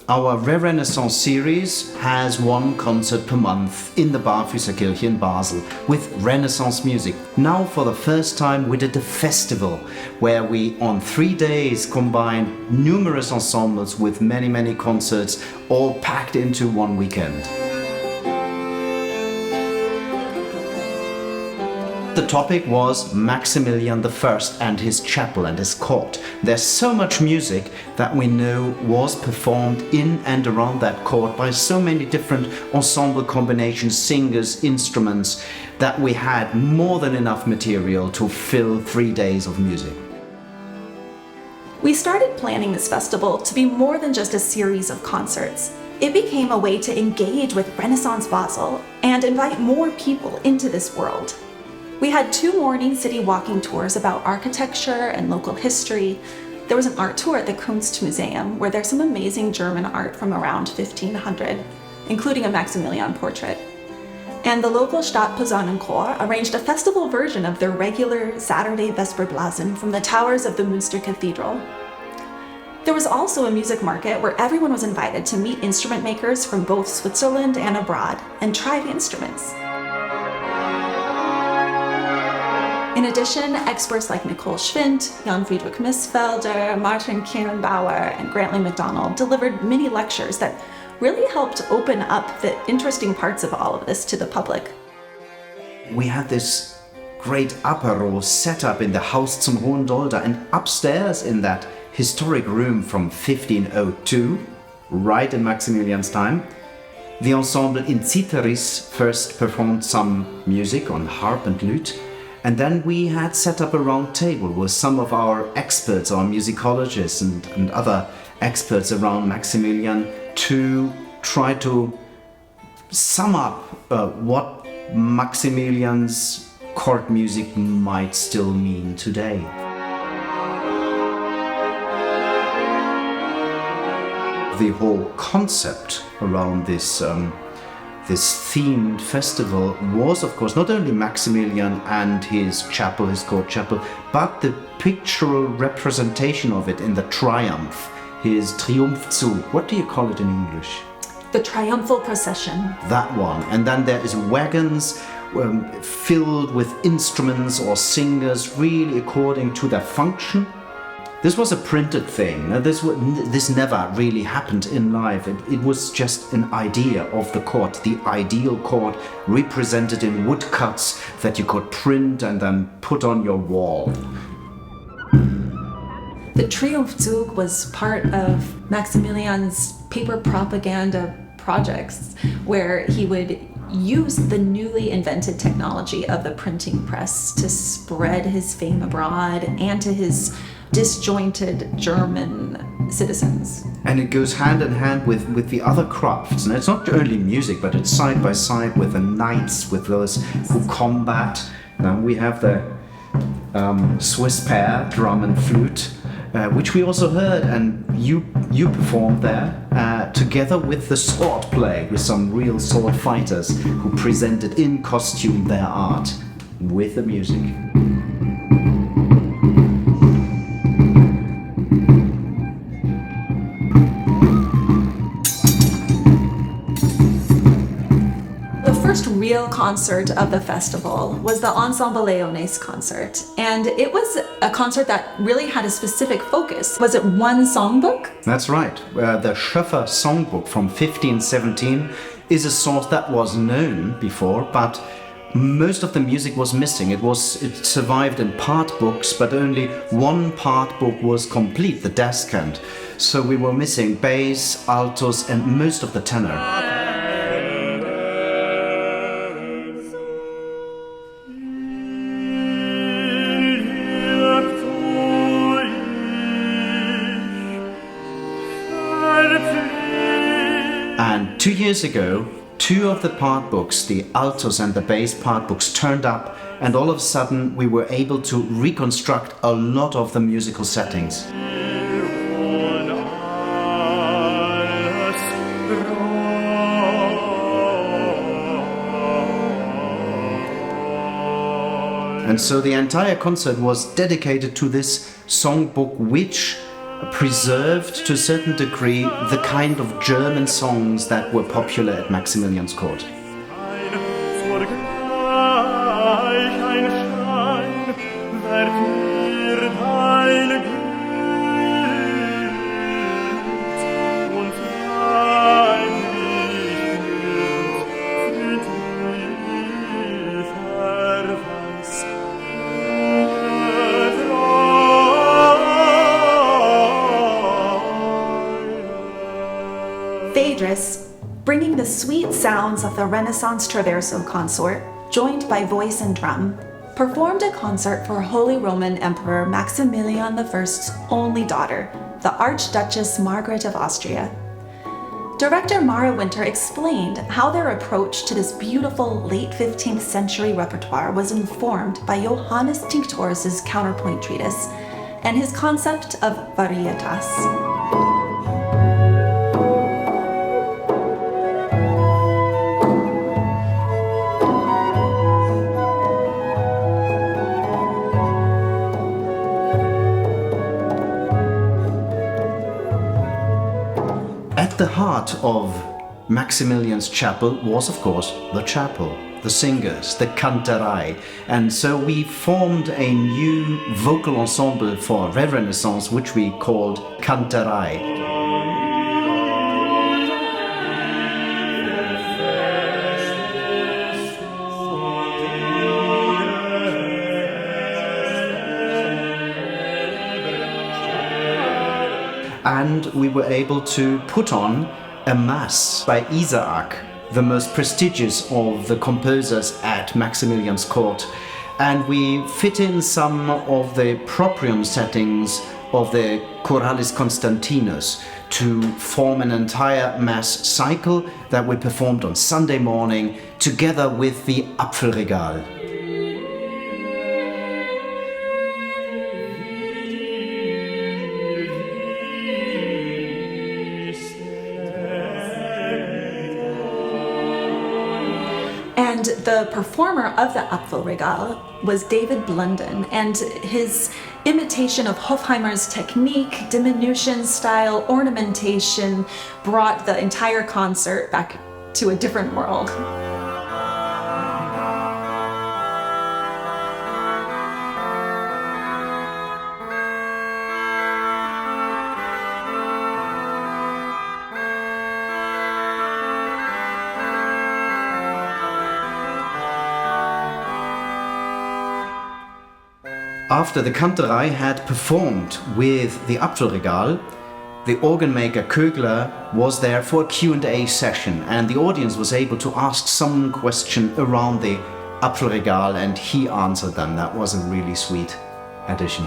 our Re-Renaissance series has one concert per month in the Barfüßerkirche in Basel with Renaissance music. Now for the first time we did a festival where we on 3 days combined numerous ensembles with many concerts all packed into one weekend. The topic was Maximilian I and his chapel and his court. There's so much music that we know was performed in and around that court by so many different ensemble combinations, singers, instruments, that we had more than enough material to fill 3 days of music. We started planning this festival to be more than just a series of concerts. It became a way to engage with Renaissance Basel and invite more people into this world. We had 2 morning city walking tours about architecture and local history. There was an art tour at the Kunstmuseum where there's some amazing German art from around 1500, including a Maximilian portrait. And the local Stadtposaunenchor arranged a festival version of their regular Saturday Vesperblasen from the towers of the Münster Cathedral. There was also a music market where everyone was invited to meet instrument makers from both Switzerland and abroad and try the instruments. In addition, experts like Nicole Schwind, Jan Friedrich Missfelder, Martin Kierenbauer, and Grantley MacDonald delivered mini lectures that really helped open up the interesting parts of all of this to the public. We had this great apéro set up in the Haus zum Hohendolder, and upstairs in that historic room from 1502, right in Maximilian's time, the ensemble in Citeris first performed some music on harp and lute. And then we had set up a round table with some of our experts, our musicologists and other experts around Maximilian to try to sum up what Maximilian's court music might still mean today. The whole concept around this themed festival was, of course, not only Maximilian and his chapel, his court chapel, but the pictorial representation of it in the triumph, his Triumphzug. What do you call it in English? The triumphal procession. That one. And then there is wagons filled with instruments or singers, really according to their function. This was a printed thing. This never really happened in life. It was just an idea of the court, the ideal court represented in woodcuts that you could print and then put on your wall. The Triumphzug was part of Maximilian's paper propaganda projects, where he would use the newly invented technology of the printing press to spread his fame abroad and to his disjointed German citizens. And it goes hand in hand with the other crafts. And it's not only music, but it's side by side with the knights, with those who combat. Now we have the Swiss pair, drum and flute, which we also heard, and you performed there, together with the sword play, with some real sword fighters who presented in costume their art with the music. The first real concert of the festival was the Ensemble Leones concert, and it was a concert that really had a specific focus. Was it one songbook? That's right. The Schöffer songbook from 1517 is a source that was known before, but most of the music was missing. It survived in part books, but only one part book was complete, the descant. So we were missing bass, altos, and most of the tenor. And 2 years ago, 2 of the part books, the altos and the bass part books, turned up, and all of a sudden we were able to reconstruct a lot of the musical settings. And so the entire concert was dedicated to this songbook, which preserved to a certain degree the kind of German songs that were popular at Maximilian's court. Phaedrus, bringing the sweet sounds of the Renaissance Traverso consort, joined by voice and drum, performed a concert for Holy Roman Emperor Maximilian I's only daughter, the Archduchess Margaret of Austria. Director Mara Winter explained how their approach to this beautiful late 15th century repertoire was informed by Johannes Tinctoris's counterpoint treatise and his concept of varietas. At the heart of Maximilian's chapel was, of course, the chapel, the singers, the Kanterei, and so we formed a new vocal ensemble for Renaissance, which we called Kanterei. And we were able to put on a mass by Isaac, the most prestigious of the composers at Maximilian's court. And we fit in some of the proprium settings of the Choralis Constantinus to form an entire mass cycle that we performed on Sunday morning together with the Apfelregal. And the performer of the Apfelregal was David Blunden, and his imitation of Hofheimer's technique, diminution style, ornamentation brought the entire concert back to a different world. After the Kanterei had performed with the Apfelregal, the organ maker Kögler was there for a Q&A session, and the audience was able to ask some question around the Apfelregal, and he answered them. That was a really sweet addition.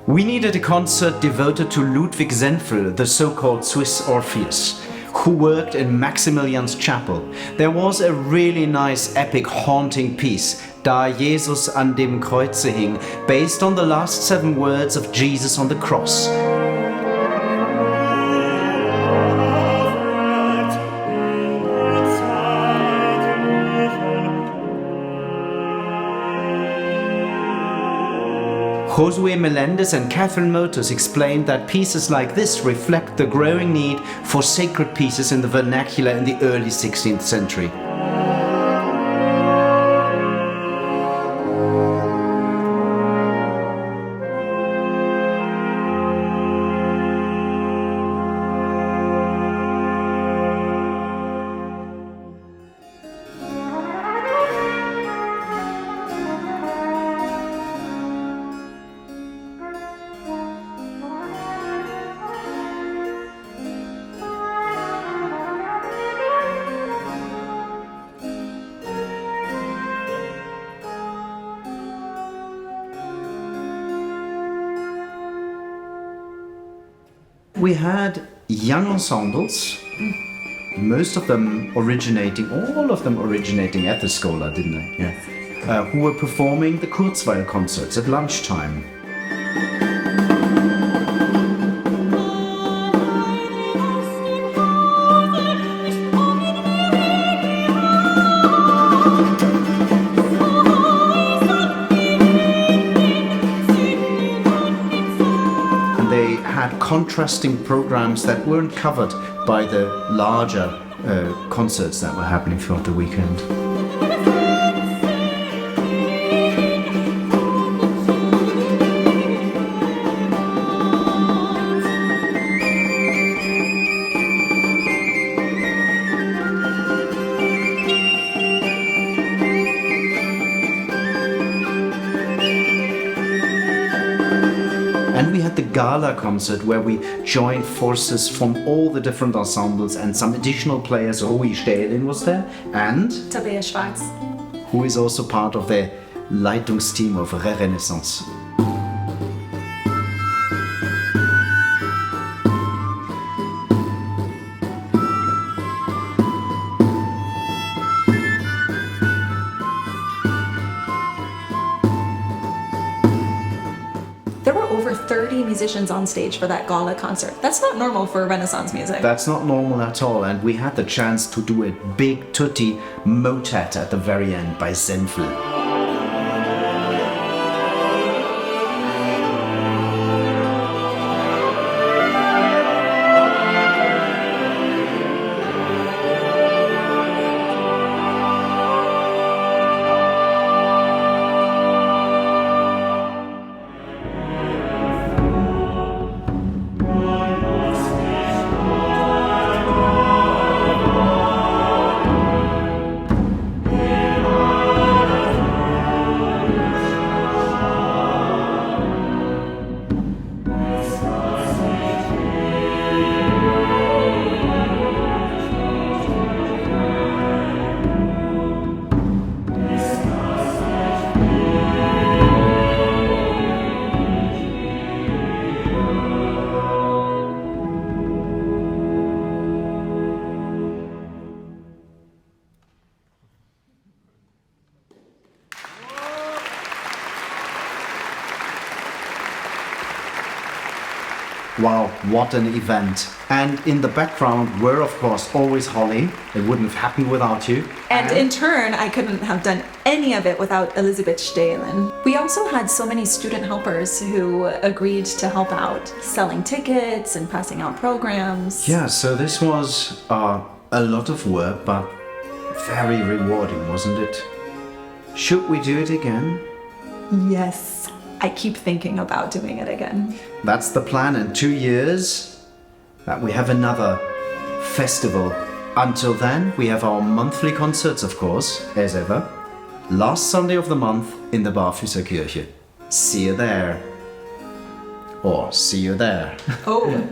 We needed a concert devoted to Ludwig Senfl, the so-called Swiss Orpheus, who worked in Maximilian's chapel. There was a really nice epic haunting piece, Da Jesus an dem Kreuze hing, based on the last 7 words of Jesus on the cross. Josue Melendez and Catherine Motos explained that pieces like this reflect the growing need for sacred pieces in the vernacular in the early 16th century. We had young ensembles, most of them originating, all of them originating at the Schola, didn't they? Yeah. Who were performing the Kurzweil concerts at lunchtime. contrasting programs that weren't covered by the larger concerts that were happening throughout the weekend. And we had the gala concert where we joined forces from all the different ensembles and some additional players. Rui Stählin was there and Tabea Schwarz. who is also part of the Leitungsteam of Re-Renaissance. There were over 30 musicians on stage for that gala concert. That's not normal for Renaissance music. That's not normal at all, and we had the chance to do a big tutti motet at the very end by Senfl. Wow, what an event. And in the background were, of course, always Holly. It wouldn't have happened without you. And in turn, I couldn't have done any of it without Elizabeth Stählin. We also had so many student helpers who agreed to help out, selling tickets and passing out programs. Yeah, so this was a lot of work, but very rewarding, wasn't it? Should we do it again? Yes, I keep thinking about doing it again. That's the plan in 2 years, that we have another festival. Until then, we have our monthly concerts, of course, as ever. Last Sunday of the month in the Barfüßer Kirche. See you there. Or see you there. Oh.